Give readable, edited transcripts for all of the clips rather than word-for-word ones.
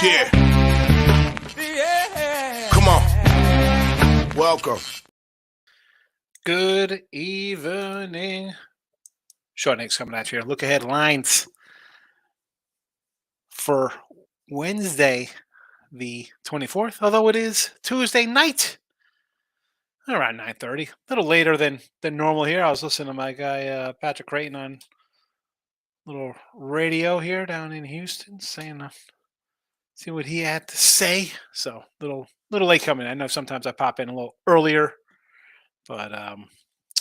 Yeah. Come on. Welcome. Good evening. Short Nick's coming at you here. Look ahead lines for Wednesday, the 24th, although it is Tuesday night around 9:30. A little later than normal here. I was listening to my guy Patrick Creighton on little radio here down in Houston, saying see what he had to say. So little late coming. I know sometimes I pop in a little earlier, but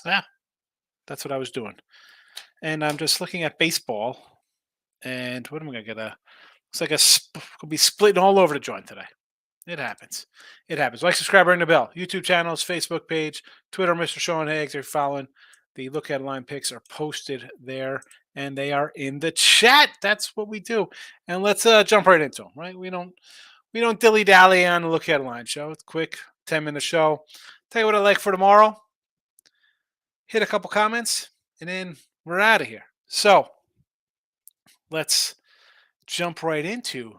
yeah, that's what I was doing. And I'm just looking at baseball. And what am I gonna get? Looks like could be splitting all over the joint today. It happens. It happens. Like, subscribe, ring the bell. YouTube channels, Facebook page, Twitter, Mr. Sean Higgs. If you're following, the look at line picks are posted there, and they are in the chat. That's what we do. And let's jump right into them. Right? We don't dilly dally on the look at line show. It's a quick 10-minute show. Tell you what I like for tomorrow. Hit a couple comments, and then we're out of here. So let's jump right into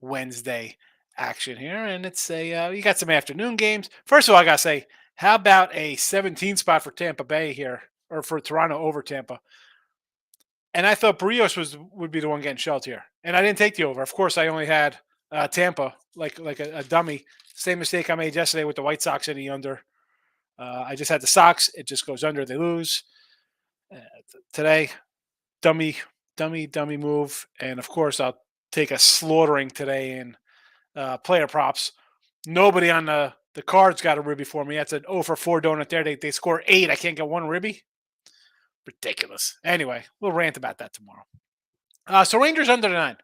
Wednesday action here, and it's you got some afternoon games. First of all, I gotta say, how about a 17 spot for Tampa Bay here, or for Toronto over Tampa? And I thought Barrios would be the one getting shelled here, and I didn't take the over. Of course, I only had Tampa like a dummy. Same mistake I made yesterday with the White Sox in the under. I just had the Sox. It just goes under. They lose. Today, dummy move, and of course I'll take a slaughtering today in player props. Nobody on the cards got a ribby for me. That's an 0 for 4 donut there. They score 8. I can't get one ribby. Ridiculous. Anyway, we'll rant about that tomorrow. So Rangers under the 9.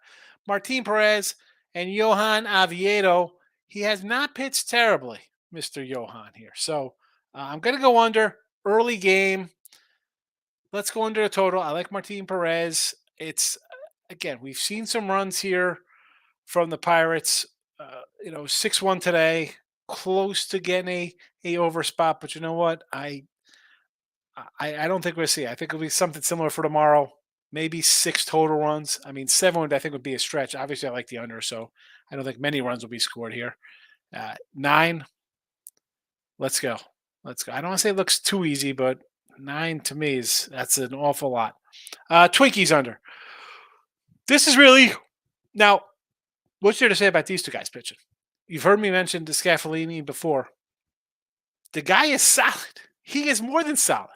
Martin Perez and Johan Oviedo. He has not pitched terribly, Mr. Johan here. So I'm going to go under. Early game. Let's go under the total. I like Martin Perez. It's, again, we've seen some runs here from the Pirates. 6-1 today, close to getting a over spot. But you know what? I don't think we'll see. I think it'll be something similar for tomorrow. Maybe 6 total runs. I mean, 7 I think would be a stretch. Obviously, I like the under, so I don't think many runs will be scored here. 9. Let's go. I don't want to say it looks too easy, but 9 to me that's an awful lot. Twinkies under. This is really now. What's there to say about these two guys pitching? You've heard me mention DeScafellini before. The guy is solid. He is more than solid.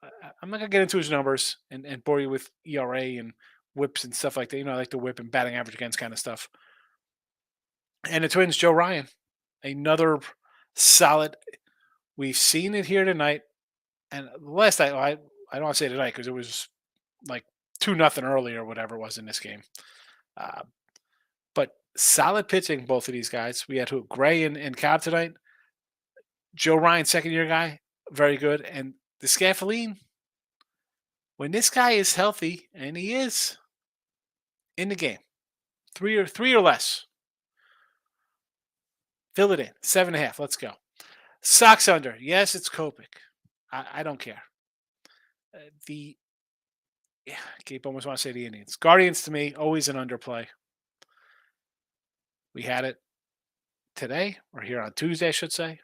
I'm not going to get into his numbers and bore you with ERA and whips and stuff like that. I like the whip and batting average against kind of stuff. And the Twins, Joe Ryan, another solid. We've seen it here tonight. And last night, I don't want to say tonight because it was like 2-0 early or whatever it was in this game. But solid pitching, both of these guys. We had Gray and Cobb tonight. Joe Ryan, second-year guy, very good. And DeScafellini, when this guy is healthy, and he is in the game, three or less, fill it in. 7.5. Let's go. Sox under. Yes, it's Kopech. I don't care. I almost want to say the Indians. Guardians, to me, always an underplay. We had it today, or here on Tuesday, I should say.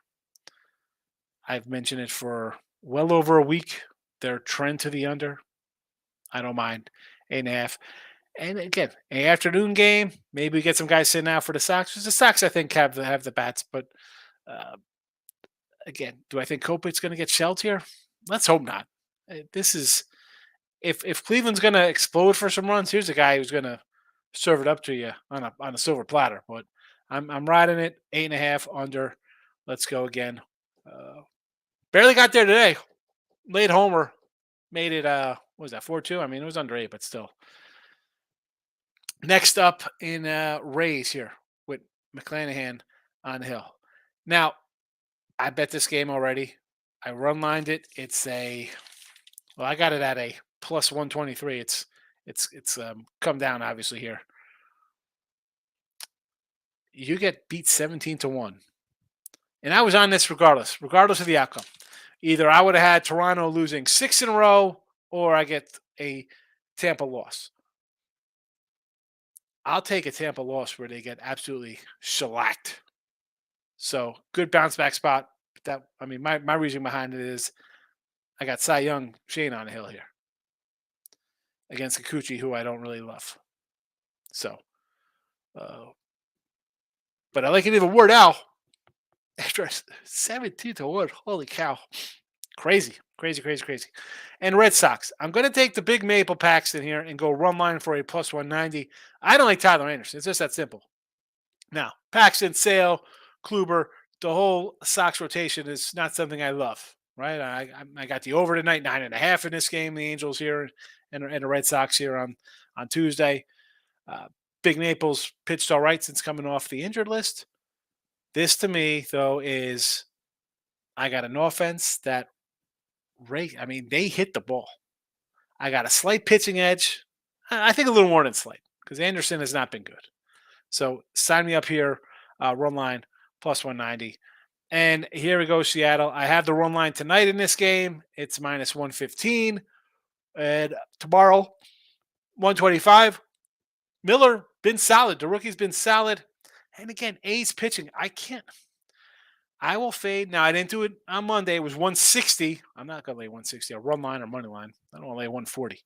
I've mentioned it for well over a week. Their trend to the under. I don't mind. 8.5. And again, an afternoon game. Maybe we get some guys sitting out for the Sox. Because the Sox, I think, have the bats. But again, do I think Kopech's going to get shelled here? Let's hope not. This is if Cleveland's going to explode for some runs. Here's a guy who's going to serve it up to you on a silver platter. But I'm riding it. 8.5 under. Let's go again. Barely got there today. Late homer. Made it, what was that, 4-2? I mean, it was under 8, but still. Next up in Rays here with McClanahan on the hill. Now, I bet this game already. I run lined it. It's I got it at a plus 123. It's come down, obviously, here. You get beat 17-1. And I was on this regardless of the outcome. Either I would have had Toronto losing 6 in a row, or I get a Tampa loss. I'll take a Tampa loss where they get absolutely shellacked. So good bounce back spot. My reasoning behind it is I got Cy Young Shane on the hill here against Kikuchi, who I don't really love. So, uh, but I like it even more now after 17-1. Holy cow. Crazy. And Red Sox. I'm going to take the big Maple Paxton here and go run line for a plus 190. I don't like Tyler Anderson. It's just that simple. Now, Paxton, Sale, Kluber, the whole Sox rotation is not something I love, right? I got the over tonight, 9.5 in this game. The Angels here and the Red Sox here on Tuesday. Big Naples pitched all right since coming off the injured list. This to me, though, is I got an offense that they hit the ball. I got a slight pitching edge. I think a little more than slight because Anderson has not been good. So sign me up here, run line plus 190. And here we go, Seattle. I have the run line tonight in this game. It's minus 115. And tomorrow, 125. Miller, been solid. The rookie's been solid. And again, A's pitching. I will fade. Now, I didn't do it on Monday. It was 160. I'm not going to lay 160. A run line or money line. I don't want to lay 140.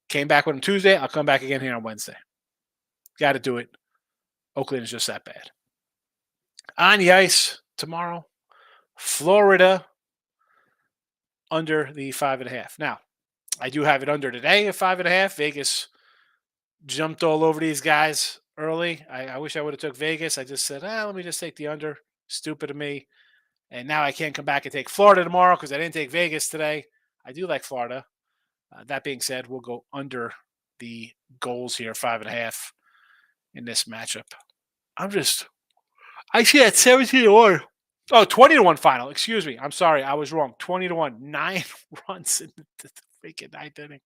Came back with him Tuesday. I'll come back again here on Wednesday. Got to do it. Oakland is just that bad. On the ice tomorrow, Florida under the 5.5. Now, I do have it under today at 5.5. Vegas jumped all over these guys early. I wish I would have took Vegas. I just said, let me just take the under. Stupid of me. And now I can't come back and take Florida tomorrow because I didn't take Vegas today. I do like Florida. That being said, we'll go under the goals here, 5.5 in this matchup. I see that 17-1. Oh, 20-1 final. Excuse me. I'm sorry. I was wrong. 20-1. 9 runs in the freaking ninth inning.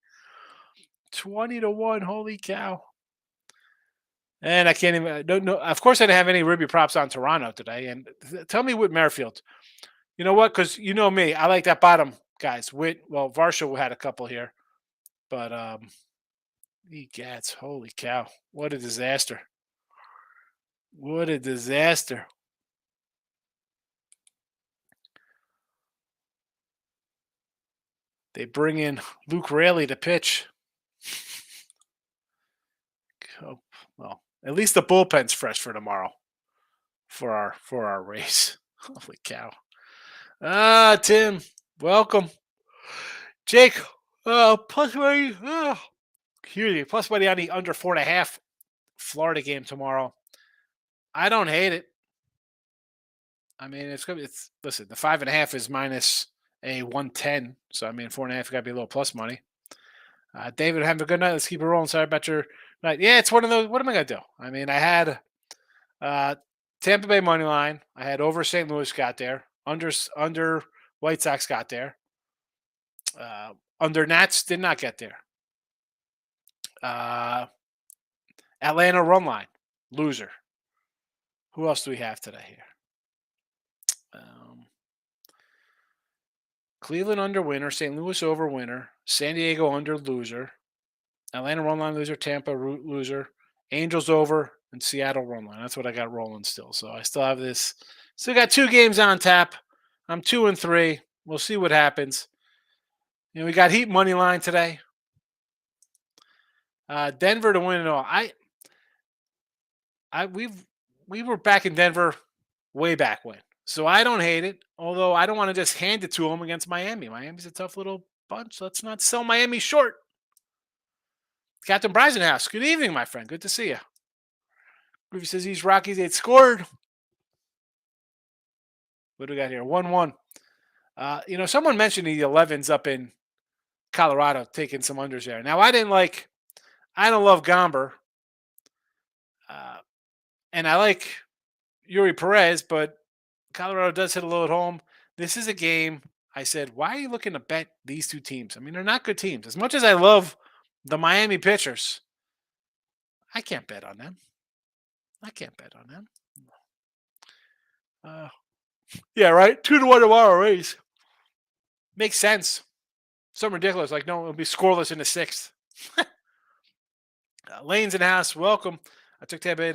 20-1. Holy cow. And I can't even. No. Of course, I didn't have any Ruby props on Toronto today. And tell me Whit Merrifield. You know what? Because you know me. I like that bottom guys. Varsho had a couple here. But Gats. Holy cow. What a disaster. What a disaster. They bring in Luke Raley to pitch. Oh, well, at least the bullpen's fresh for tomorrow for our race. Holy cow. Tim, welcome. Jake, plus money. Plus money on the under 4.5 Florida game tomorrow. I don't hate it. I mean, listen, the 5.5 is minus a 110. So, I mean, 4.5 got to be a little plus money. David, have a good night. Let's keep it rolling. Sorry about your night. Yeah, it's one of those. What am I going to do? I mean, I had Tampa Bay money line. I had over St. Louis got there. Under White Sox got there. Under Nats did not get there. Atlanta run line. Loser. Who else do we have today here? Cleveland under winner, St. Louis over winner, San Diego under loser, Atlanta run line loser, Tampa loser, Angels over, and Seattle run line. That's what I got rolling still. So I still have this. Still got 2 games on tap. I'm 2-3. We'll see what happens. We got Heat money line today. Denver to win it all. We were back in Denver way back when. So I don't hate it, although I don't want to just hand it to them against Miami. Miami's a tough little bunch. Let's not sell Miami short. Captain Brisenhouse, good evening, my friend. Good to see you. Groovy says these Rockies, they'd scored. What do we got here? 1-1. Someone mentioned the 11s up in Colorado taking some unders there. Now, I don't love Gomber. And I like Yuri Perez, but Colorado does hit a little at home. This is a game. I said, why are you looking to bet these 2 teams? I mean, they're not good teams. As much as I love the Miami pitchers, I can't bet on them. Yeah, right? 2-1 tomorrow, Rays. Makes sense. Some ridiculous. Like, no, it'll be scoreless in the 6th. Lane's in the house. Welcome. I took Tampa Bay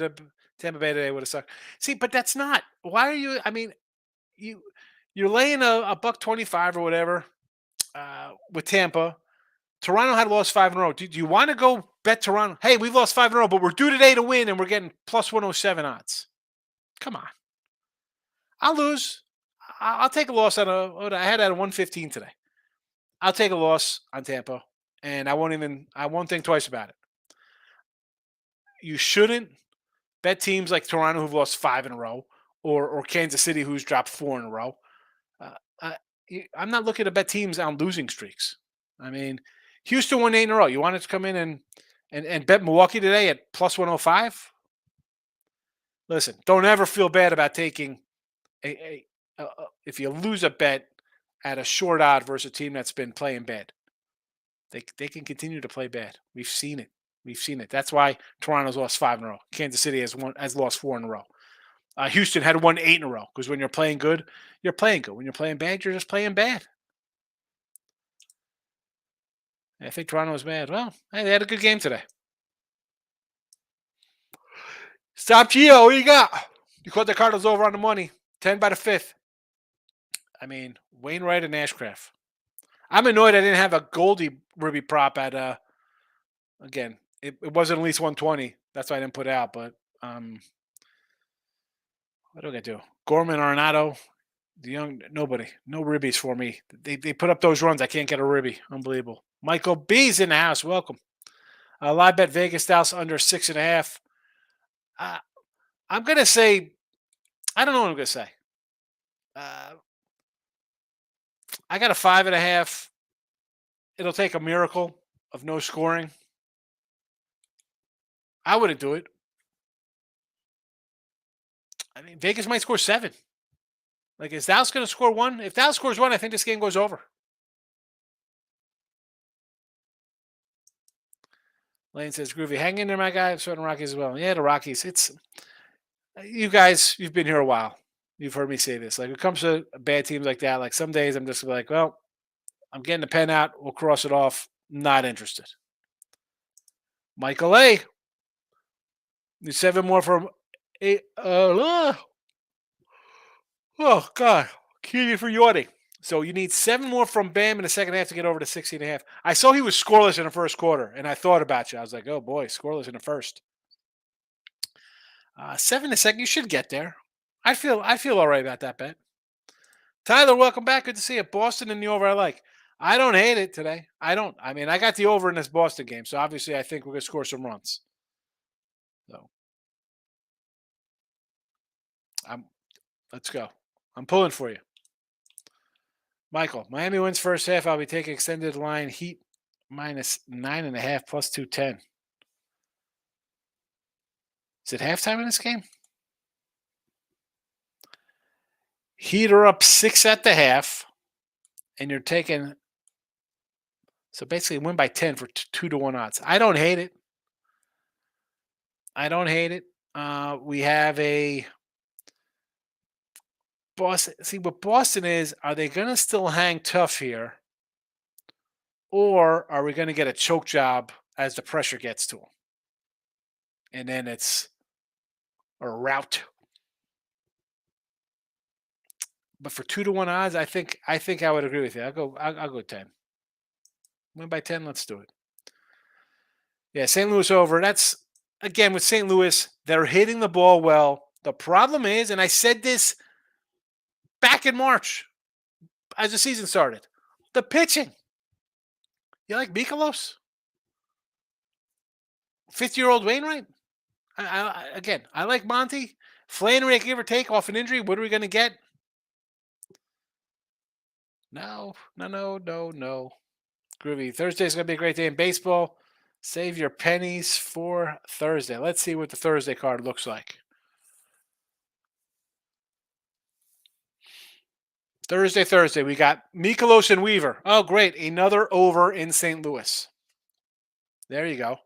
today. Would have sucked. See, but that's not. Why are you? I mean, you you're laying a buck 25 or whatever with Tampa. Toronto had lost 5 in a row. Do you want to go bet Toronto? Hey, we've lost 5 in a row, but we're due today to win, and we're getting plus 107 odds. Come on. I'll lose. I'll take a loss on I had at a 115 today. I'll take a loss on Tampa, and I won't think twice about it. You shouldn't bet teams like Toronto who've lost 5 in a row, or Kansas City who's dropped 4 in a row. Uh, I, I'm not looking to bet teams on losing streaks. I mean, Houston won 8 in a row. You wanted to come in and bet Milwaukee today at plus 105? Listen, don't ever feel bad about taking if you lose a bet at a short odd versus a team that's been playing bad. They can continue to play bad. We've seen it. We've seen it. That's why Toronto's lost 5 in a row. Kansas City has lost 4 in a row. Houston had won 8 in a row because when you're playing good, you're playing good. When you're playing bad, you're just playing bad. I think Toronto was bad. Well, hey, they had a good game today. Stop Gio. What you got? You caught the Cardinals over on the money. 10 by the 5th. I mean, Wainwright and Ashcraft. I'm annoyed I didn't have a Goldie Ribby prop at again, it wasn't at least 120. That's why I didn't put it out. But what do I do? Gorman, Arenado, the young nobody. No ribbies for me. They put up those runs. I can't get a ribby. Unbelievable. Michael B's in the house. Welcome. Live bet Vegas Dallas under 6.5. I'm gonna say, I don't know what I'm gonna say. I got a 5.5. It'll take a miracle of no scoring. I wouldn't do it. I mean, Vegas might score 7. Like, is Dallas going to score 1? If Dallas scores 1, I think this game goes over. Lane says, Groovy, hang in there, my guy. I'm starting Rockies as well. Yeah, the Rockies. It's you guys. You've been here a while. You've heard me say this. Like, when it comes to bad teams like that, like some days I'm just like, well, I'm getting the pen out. We'll cross it off. Not interested. Michael A. Need 7 more from a. Oh God, Keely for yawning. So you need 7 more from Bam in the second half to get over to 16.5. I saw he was scoreless in the first quarter, and I thought about you. I was like, oh boy, scoreless in the first. 7 in the second, you should get there. I feel all right about that bet. Tyler, welcome back. Good to see you. Boston in the over I like. I don't hate it today. I don't. I mean, I got the over in this Boston game, so obviously I think we're going to score some runs. So, let's go. I'm pulling for you. Michael, Miami wins first half. I'll be taking extended line Heat minus 9.5 plus 210. Is it halftime in this game? Heat are up 6 at the half, and you're taking, so basically win by 10 for 2-1 odds. I don't hate it. We have a Boston. See, what Boston is, are they going to still hang tough here? Or are we going to get a choke job as the pressure gets to them? And then it's a rout. But for 2-1 odds, I think I would agree with you. I'll go 10. Win by 10, let's do it. Yeah, St. Louis over. That's, again, with St. Louis, they're hitting the ball well. The problem is, and I said this back in March as the season started, the pitching. You like Mikolas? 50-year-old Wainwright? I like Monty. Flannery, give or take, off an injury. What are we going to get? No. Groovy. Thursday's going to be a great day in baseball. Save your pennies for Thursday. Let's see what the Thursday card looks like. Thursday. We got Mikolas and Weaver. Oh, great. Another over in St. Louis. There you go.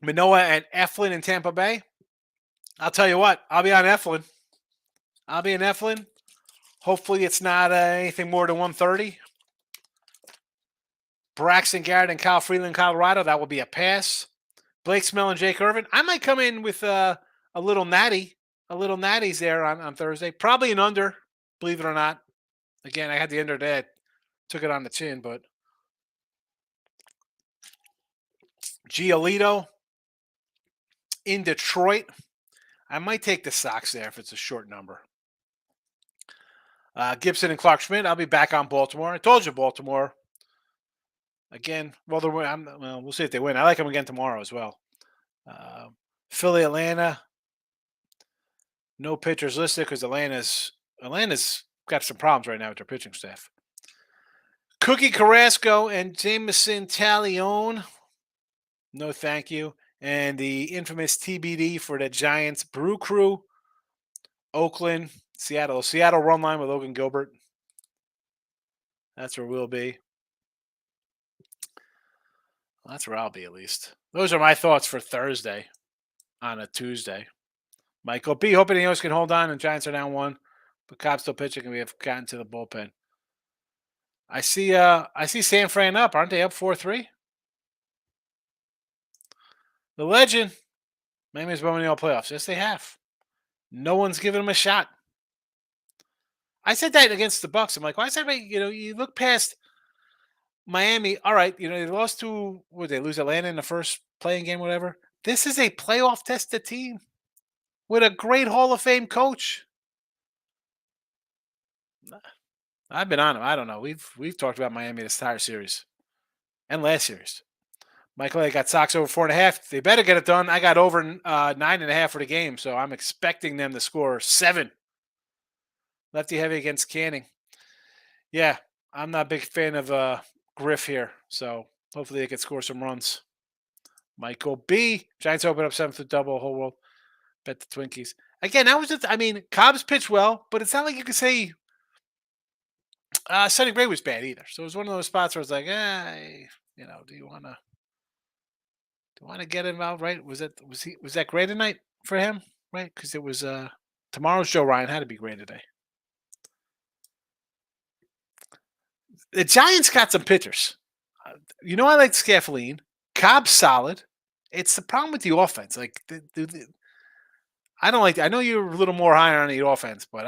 Manoah and Eflin in Tampa Bay. I'll tell you what. I'll be on Eflin. Hopefully it's not anything more than 130. Braxton Garrett and Kyle Freeland, Colorado. That will be a pass. Blake Snell and Jake Irvin. I might come in with a little natties there on Thursday. Probably an under, believe it or not. Again, I had the under that. Took it on the chin, but Giolito in Detroit. I might take the Sox there if it's a short number. Gibson and Clark Schmidt. I'll be back on Baltimore. I told you Baltimore. Again, well, we'll see if they win. I like them again tomorrow as well. Philly, Atlanta. No pitchers listed because Atlanta's got some problems right now with their pitching staff. Cookie Carrasco and Jameson Taillon. No, thank you. And the infamous TBD for the Giants Brew Crew. Oakland, Seattle. Seattle run line with Logan Gilbert. That's where we'll be. Well, that's where I'll be, at least. Those are my thoughts for Thursday on a Tuesday. Michael B. Hoping the O's can hold on, and Giants are down 1. But Cobb's still pitching, and we have gotten to the bullpen. I see San Fran up. Aren't they up 4-3? The legend. Miami's won the all playoffs. Yes, they have. No one's given them a shot. I said that against the Bucks. I'm like, why is everybody, you look past Miami. All right, they lost to, would they lose Atlanta in the first playing game, whatever. This is a playoff tested team with a great Hall of Fame coach. I've been on him. I don't know. We've talked about Miami this entire series and last series. Michael, I got Sox over 4.5. They better get it done. I got over 9.5 for the game, so I'm expecting them to score 7. Lefty heavy against Canning. Yeah, I'm not a big fan of Griff here, so hopefully they can score some runs. Michael B. Giants open up 7th with double whole world. Bet the Twinkies. Again, that was Cobb's pitched well, but it's not like you could say Sonny Gray was bad either. So it was one of those spots where it's like, do you want to get involved, right? Was that great tonight for him, right? Because it was tomorrow's Joe Ryan had to be great today. The Giants got some pitchers. I like Scaffoline. Cobb's solid. It's the problem with the offense. Like, I don't like. I know you're a little more higher on the offense, but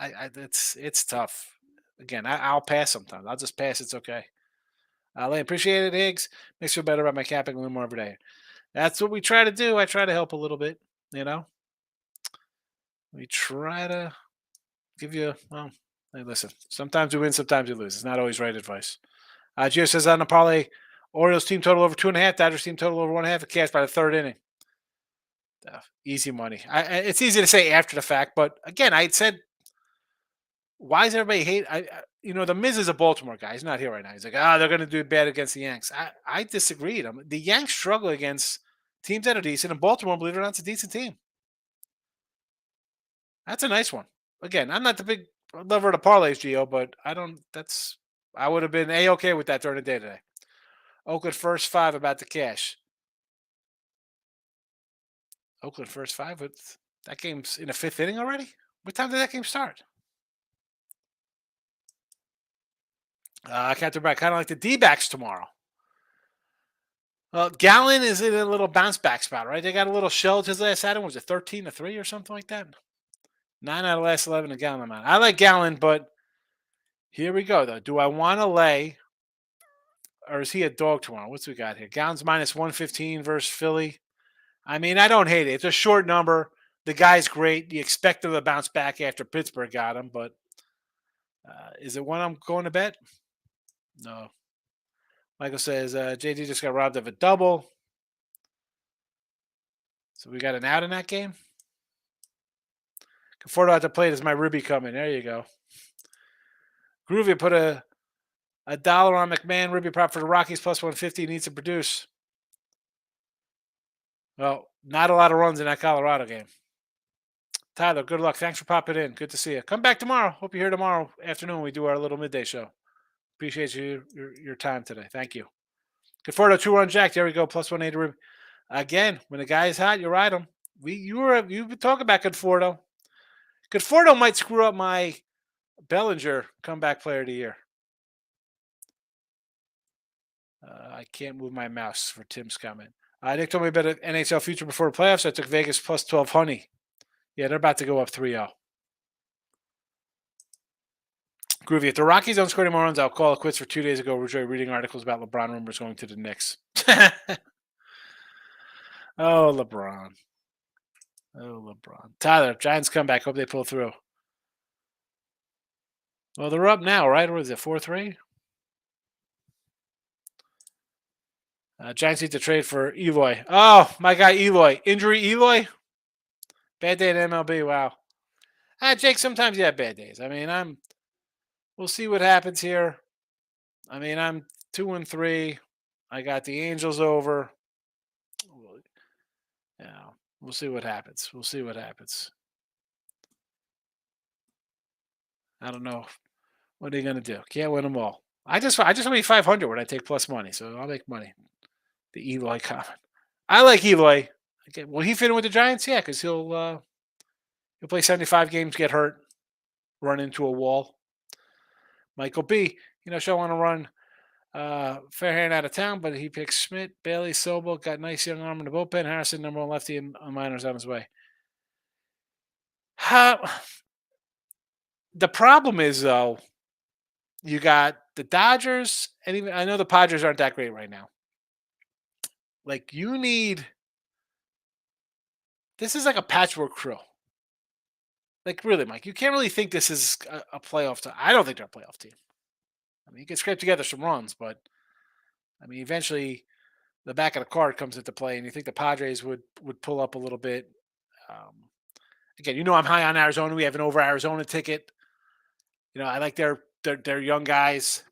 it's tough. Again, I'll pass sometimes. I'll just pass. It's okay. I appreciate it, Higgs. Makes me feel better about my capping a little more every day. That's what we try to do. I try to help a little bit. We try to give you. Well, hey, listen. Sometimes we win, sometimes we lose. It's not always right advice. Gio says on the parlay, Orioles team total over 2.5, Dodgers team total over 1.5. Cash by the third inning. Easy money. It's easy to say after the fact, but again, I said, why is everybody hate? The Miz is a Baltimore guy. He's not here right now. He's like, they're going to do bad against the Yanks. I disagreed. The Yanks struggle against teams that are decent, and Baltimore, believe it or not, it's a decent team. That's a nice one. Again, I'm not the big lover of the parlays, Gio, but I would have been A-okay with that during the day today. Oakland first 5 about the cash. Oakland first 5. That game's in the 5th inning already? What time did that game start? Captain Brad, kind of like the D-backs tomorrow. Well, Gallen is in a little bounce back spot, right? They got a little shelled his last outing. Was it 13-3 or something like that? 9 out of the last 11 to Gallen amount. I like Gallen, but here we go, though. Do I want to lay, or is he a dog tomorrow? What's we got here? Gallen's minus 115 versus Philly. I don't hate it. It's a short number. The guy's great. You expect him to bounce back after Pittsburgh got him, but is it one I'm going to bet? No. Michael says JD just got robbed of a double. So we got an out in that game. Conforto at the plate is my Ruby coming. There you go. Groovy put a dollar on McMahon. Ruby prop for the Rockies plus 150. Needs to produce. Well, not a lot of runs in that Colorado game. Tyler, good luck. Thanks for popping in. Good to see you. Come back tomorrow. Hope you're here tomorrow afternoon when we do our little midday show. Appreciate your time today. Thank you. Conforto 2-run jack. There we go. Plus 180 Ruby. Again, when a guy is hot, you ride him. You've been talking about Conforto. Conforto might screw up my Bellinger comeback player of the year. I can't move my mouse for Tim's comment. Nick told me about an NHL future before the playoffs. So I took Vegas plus 12 honey. Yeah, they're about to go up 3-0. Groovy. If the Rockies don't score any more runs, I'll call it quits. For 2 days ago, we enjoyed reading articles about LeBron rumors going to the Knicks. Oh, LeBron. Oh, LeBron. Tyler, Giants come back. Hope they pull through. Well, they're up now, right? Or is it 4-3? Giants need to trade for Eloy. Oh, my guy Eloy. Injury Eloy? Bad day at MLB. Wow. Jake, sometimes you have bad days. I mean, we'll see what happens here. I mean, I'm 2-3. I got the Angels over. Yeah, we'll see what happens. We'll see what happens. I don't know. What are you gonna do? Can't win them all. I just want to be 500 when I take plus money, so I'll make money. The Eloy comment. I like Eloy. Okay, will he fit in with the Giants? Yeah, because he'll play 75 games, get hurt, run into a wall. Michael B. She'll want to run Fairhaven out of town, but he picks Schmidt, Bailey, Sobel, got nice young arm in the bullpen. Harrison, number one lefty, and Miners on his way. The problem is, though, you got the Dodgers, and even I know the Padres aren't that great right now. Like, this is like a patchwork crew. Like, really, Mike, you can't really think this is a playoff team. I don't think they're a playoff team. I mean, you can scrape together some runs, but I mean, eventually the back of the card comes into play, and you think the Padres would pull up a little bit. Again, I'm high on Arizona. We have an over Arizona ticket. I like their young guys.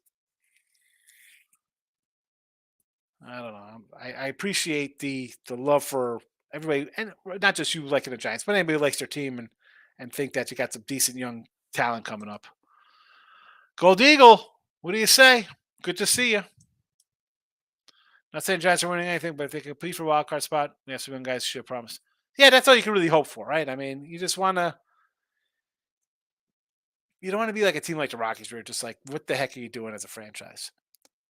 I don't know. I appreciate the love for everybody, and not just you liking the Giants, but anybody who likes their team and think that you got some decent young talent coming up. Gold Eagle, what do you say? Good to see you. Not saying Giants are winning anything, but if they compete for a wild card spot, we have some young guys should promise. Yeah, that's all you can really hope for, right? I mean, you don't want to be like a team like the Rockies where you're just like, what the heck are you doing as a franchise?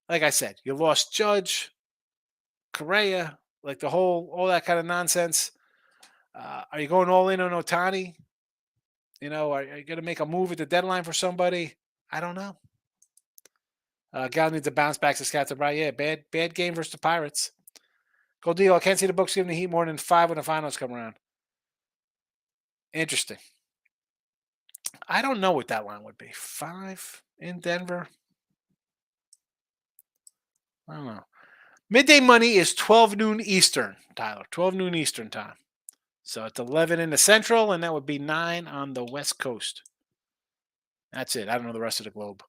Like I said, you lost Judge, Correa, like all that kind of nonsense. Are you going all in on Otani? Are you going to make a move at the deadline for somebody? I don't know. Gal needs to bounce back to Scott Bright. Yeah, bad game versus the Pirates. Gold deal. I can't see the Bucks giving the Heat more than 5 when the finals come around. Interesting. I don't know what that line would be. 5 in Denver. I don't know. Midday money is 12 noon Eastern, Tyler. 12 noon Eastern time. So it's 11 in the Central, and that would be 9 on the West Coast. That's it. I don't know the rest of the globe.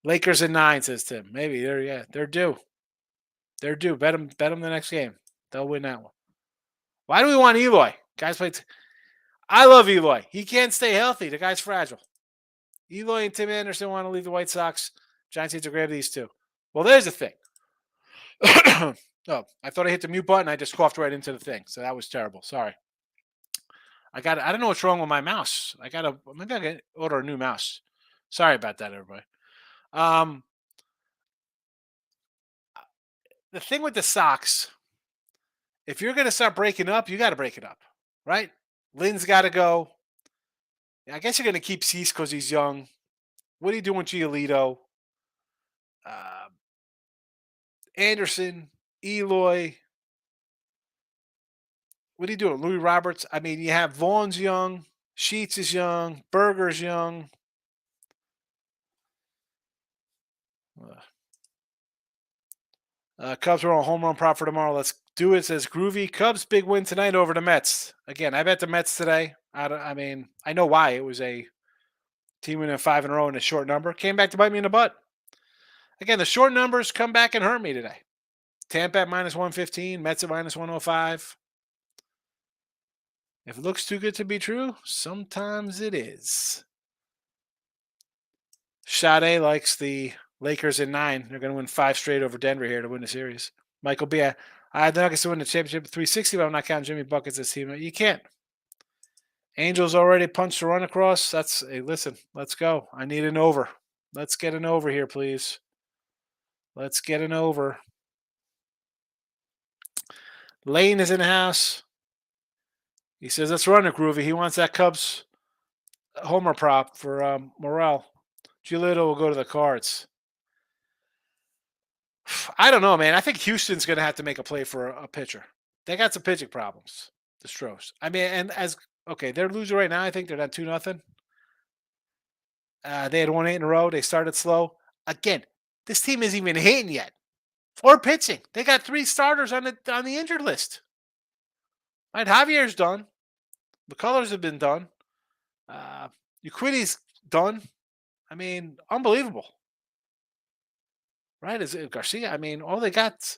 Lakers at 9, says Tim. Maybe they're due. They're due. Bet them the next game. They'll win that one. Why do we want Eloy? Guys play. I love Eloy. He can't stay healthy. The guy's fragile. Eloy and Tim Anderson want to leave the White Sox. Giants need to grab these two. Well, there's the thing. Oh, I thought I hit the mute button. I just coughed right into the thing. So that was terrible. Sorry. I don't know what's wrong with my mouse. Maybe I gotta order a new mouse. Sorry about that, everybody. The thing with the Sox, if you're gonna start breaking up, you gotta break it up, right? Lynn's gotta go. I guess you're gonna keep Cease because he's young. What are you doing with Giolito? Anderson, Eloy. What are you doing? Louis Roberts. I mean, you have Vaughn's young, Sheets is young, Berger's young. Cubs are on a home run prop for tomorrow. Let's do it, says Groovy. Cubs big win tonight over the Mets. Again, I bet the Mets today. I mean, I know why. It was a team winning 5 in a row in a short number. Came back to bite me in the butt. Again, the short numbers come back and hurt me today. Tampa at minus 115, Mets at minus 105. If it looks too good to be true, sometimes it is. Sade likes the Lakers in 9. They're going to win 5 straight over Denver here to win the series. Michael B. I had the Nuggets to win the championship at 360, but I'm not counting Jimmy Buckets as team. You can't. Angels already punched a run across. Hey, listen, let's go. I need an over. Let's get an over here, please. Let's get an over. Lane is in the house. He says, let's run it, Groovy. He wants that Cubs homer prop for Morel. Giolito will go to the Cards. I don't know, man. I think Houston's going to have to make a play for a pitcher. They got some pitching problems, the Stros. I mean, and okay, they're losing right now. I think they're down 2-0. They had won 8 in a row. They started slow. Again, this team isn't even hitting yet or pitching. They got 3 starters on the injured list. Right, Javier's done. McCullers have been done. Euclides done. I mean, unbelievable. Right? Is it Garcia? I mean, all they got.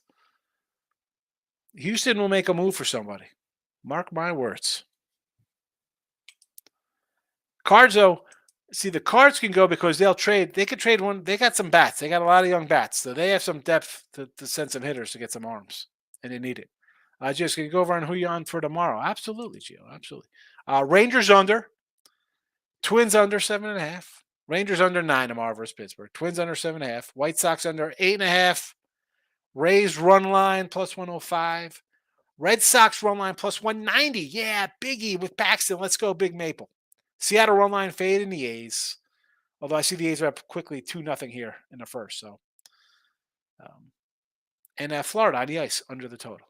Houston will make a move for somebody. Mark my words. Cards, though, see, the Cards can go because they'll trade. They could trade one. They got some bats. They got a lot of young bats. So they have some depth to send some hitters to get some arms. And they need it. Just can you go over on who you on for tomorrow? Absolutely, Gio. Absolutely. Rangers under. Twins under 7.5. Rangers under 9 tomorrow versus Pittsburgh. Twins under 7.5. White Sox under 8.5. Rays run line plus 105. Red Sox run line plus 190. Yeah, Biggie with Paxton. Let's go, Big Maple. Seattle run line fade in the A's. Although I see the A's are up quickly 2-0 here in the first. So, and Florida on the ice under the total.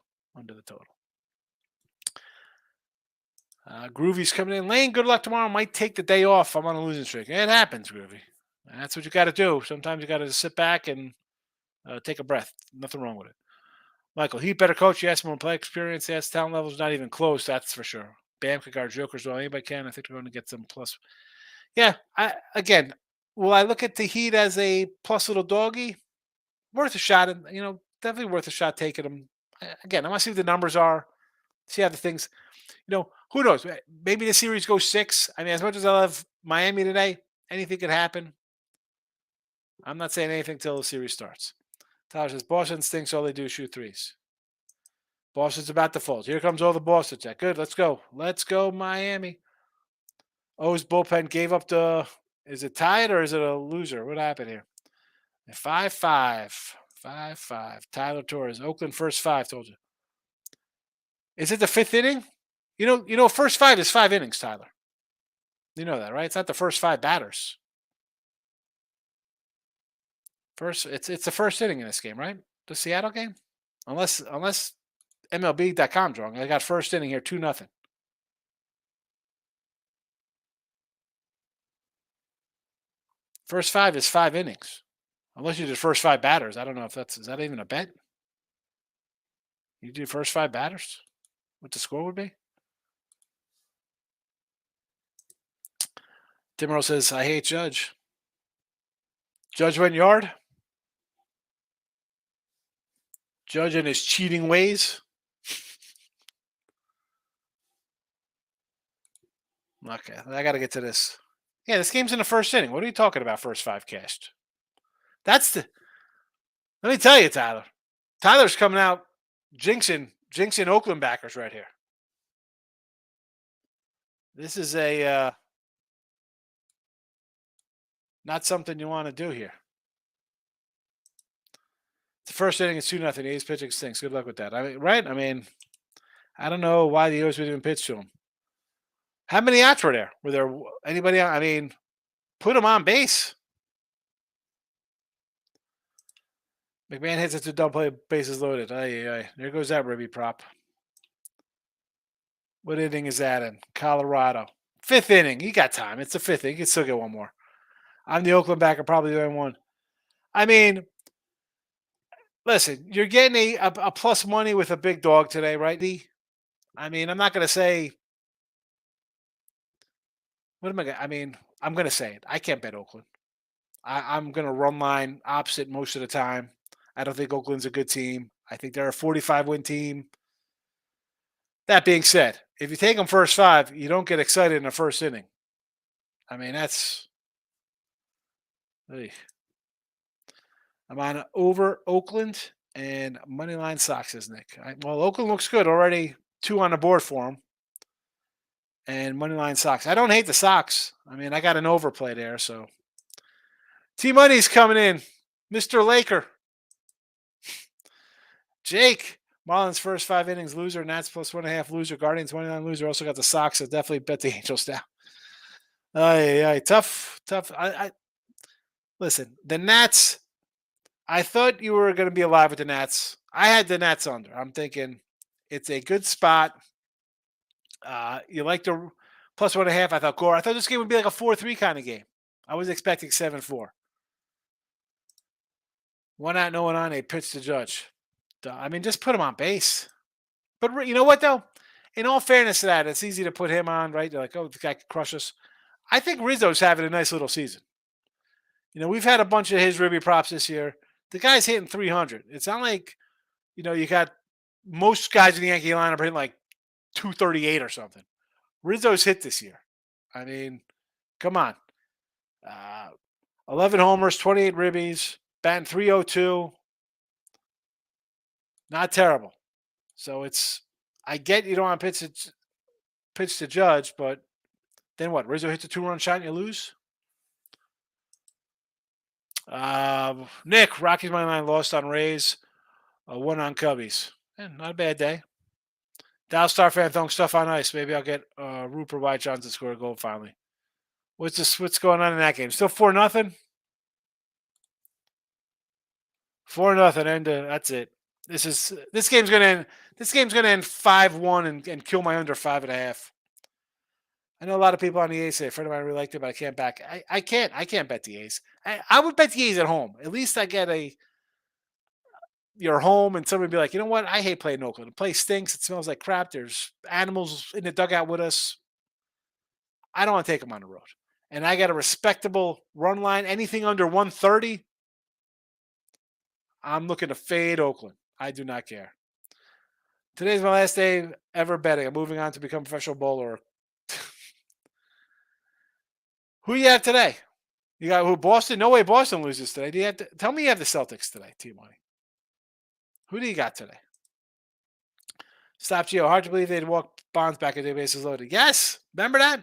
Groovy's coming in. Lane, good luck tomorrow. Might take the day off. I'm on a losing streak. It happens, Groovy. That's what you got to do. Sometimes you got to sit back and take a breath. Nothing wrong with it. Michael, he better coach. Yes, more play experience. Yes, talent level's not even close. That's for sure. Bam could guard Jokers well. Anybody can. I think they're going to get some plus. Yeah. Will I look at the Heat as a plus little doggy? Worth a shot. And definitely worth a shot taking them. Again, I want to see what the numbers are. See how the things. Who knows? Maybe the series goes 6. I mean, as much as I love Miami today, anything could happen. I'm not saying anything till the series starts. Tyler says, Boston stinks. All they do is shoot threes. Boston's about to fold. Here comes all the Boston check. Good. Let's go. Let's go, Miami. O's bullpen gave up the. Is it tied or is it a loser? What happened here? 5-5. 5-5. Tyler Torres. Oakland first 5. Told you. Is it the 5th inning? First 5 is 5 innings, Tyler. You know that, right? It's not the first 5 batters. It's the first inning in this game, right? The Seattle game? Unless MLB.com's wrong. I got first inning here, 2-0. First 5 is 5 innings. Unless you did first 5 batters. I don't know if is that even a bet? You do first 5 batters? What the score would be? Timro says, I hate Judge. Judge went yard? Judge and his cheating ways? Okay, I got to get to this. Yeah, this game's in the first inning. What are you talking about, first 5 cashed? Let me tell you, Tyler. Tyler's coming out jinxing Oakland backers right here. This is not something you want to do here. The first inning is 2-0. The A's pitching stinks. Good luck with that. Right? I don't know why the A's would even pitch to him. How many outs were there? Were there anybody? Put him on base. McMahon hits it to double play, bases loaded. There goes that Ribby prop. What inning is that in? Colorado. 5th inning. You got time. It's the 5th inning. You can still get one more. I'm the Oakland backer, probably the only one. Listen, you're getting a plus money with a big dog today, right, D? I'm not going to say. What am I going to? I'm going to say it. I can't bet Oakland. I'm going to run line opposite most of the time. I don't think Oakland's a good team. I think they're a 45-win team. That being said, if you take them first 5, you don't get excited in the first inning. That's. I'm on over Oakland and moneyline Sox, is Nick. Oakland looks good already. 2 on the board for them. And moneyline Sox. I don't hate the Sox. I got an overplay there. So T-Money's coming in. Mr. Laker. Jake, Marlins first 5 innings loser, Nats plus 1.5 loser, Guardians 29 loser. Also got the Sox, so definitely bet the Angels now. Tough. Listen, the Nats. I thought you were going to be alive with the Nats. I had the Nats under. I'm thinking it's a good spot. You like the plus 1.5. I thought this game would be like a 4-3 kind of game. I was expecting 7-4. 1 out, no one on. A pitch to Judge. I mean, just put him on base. But you know what, though? In all fairness to that, it's easy to put him on, right? They're like, oh, the guy could crush us. I think Rizzo's having a nice little season. We've had a bunch of his ribby props this year. The guy's hitting 300. It's not like, you got most guys in the Yankee lineup hitting like 238 or something. Rizzo's hit this year. I mean, come on. 11 homers, 28 ribbies, batting 302. Not terrible. So I get you don't want to pitch to Judge, but then what? Rizzo hits a 2-run shot and you lose? Nick, Rockies money line lost on Rays, 1 on Cubbies. Not a bad day. Dallas Star fan throwing stuff on ice. Maybe I'll get Rupert White Johnson to score a goal finally. What's going on in that game? Still 4-0? 4-0, and that's it. This game's gonna end. This game's gonna end 5-1 and kill my under 5.5. I know a lot of people on the A's say a friend of mine really liked it, but I can't back. I can't bet the A's. I would bet the A's at home. At least I get you're home and somebody be like, you know what? I hate playing in Oakland. The place stinks. It smells like crap. There's animals in the dugout with us. I don't want to take them on the road. And I got a respectable run line. Anything under 130, I'm looking to fade Oakland. I do not care. Today's my last day ever betting. I'm moving on to become a professional bowler. Who you have today? You got who? Boston? No way Boston loses today. Do you have tell me you have the Celtics today, T-Money. Who do you got today? Stop Gio. Hard to believe they'd walk Bonds back at their bases loaded. Yes. Remember that?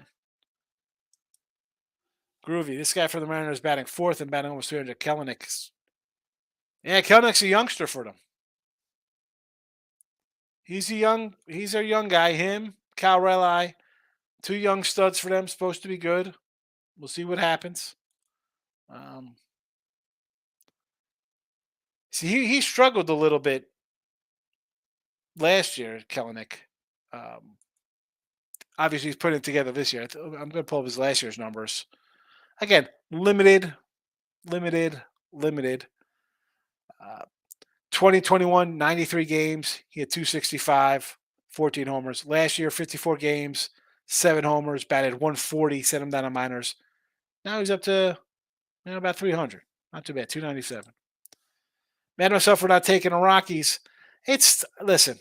Groovy. This guy for the Mariners batting 4th and batting almost 300. Kelenic. Yeah, Kelenick's a youngster for them. He's a young guy. Him, Cal Raleigh, 2 young studs for them. Supposed to be good. We'll see what happens. See, he struggled a little bit last year, Kelenic. Obviously, he's putting it together this year. I'm going to pull up his last year's numbers. Again, limited. 2021, 93 games. He had 265, 14 homers. Last year, 54 games, 7 homers, batted 140, sent him down to minors. Now he's up to about 300. Not too bad, 297. Mad at myself for not taking the Rockies. Listen,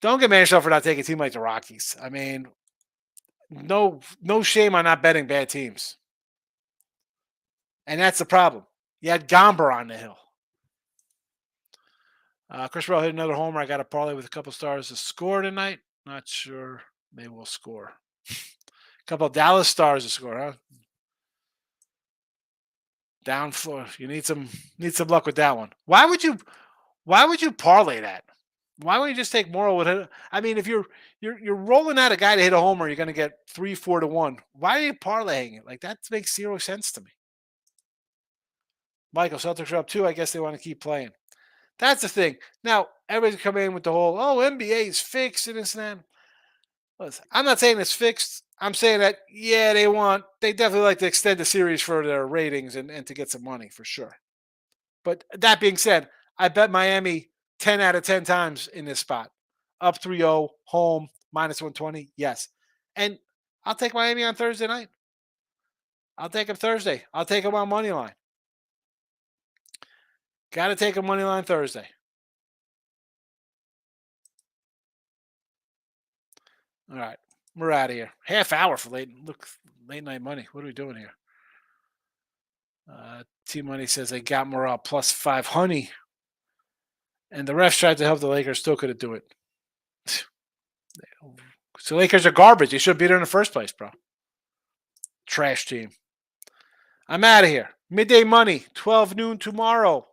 don't get mad at yourself for not taking a team like the Rockies. I mean, no shame on not betting bad teams. And that's the problem. You had Gomber on the hill. Chris Rowe hit another homer. I got a parlay with a couple stars to score tonight. Not sure they will score. A couple of Dallas stars to score, huh? Down floor. You need some luck with that one. Why would you parlay that? Why wouldn't you just take Morrow with it? I mean, if you're rolling out a guy to hit a homer, you're going to get 3-4 to 1. Why are you parlaying it? Like, that makes 0 sense to me. Michael, Celtics are up 2. I guess they want to keep playing. That's the thing. Now, everybody's coming in with the whole, NBA is fixed and this and that. Listen, I'm not saying it's fixed. I'm saying that, yeah, they definitely like to extend the series for their ratings and to get some money for sure. But that being said, I bet Miami 10 out of 10 times in this spot. Up 3-0, home, minus 120, yes. And I'll take Miami on Thursday night. I'll take them Thursday. I'll take them on money line. Got to take a money line Thursday. All right. We're out of here. Half hour for late night money. What are we doing here? T-Money says they got Morale plus 500. And the refs tried to help the Lakers. Still couldn't do it. So Lakers are garbage. You should have beat her in the first place, bro. Trash team. I'm out of here. Midday money, 12 noon tomorrow.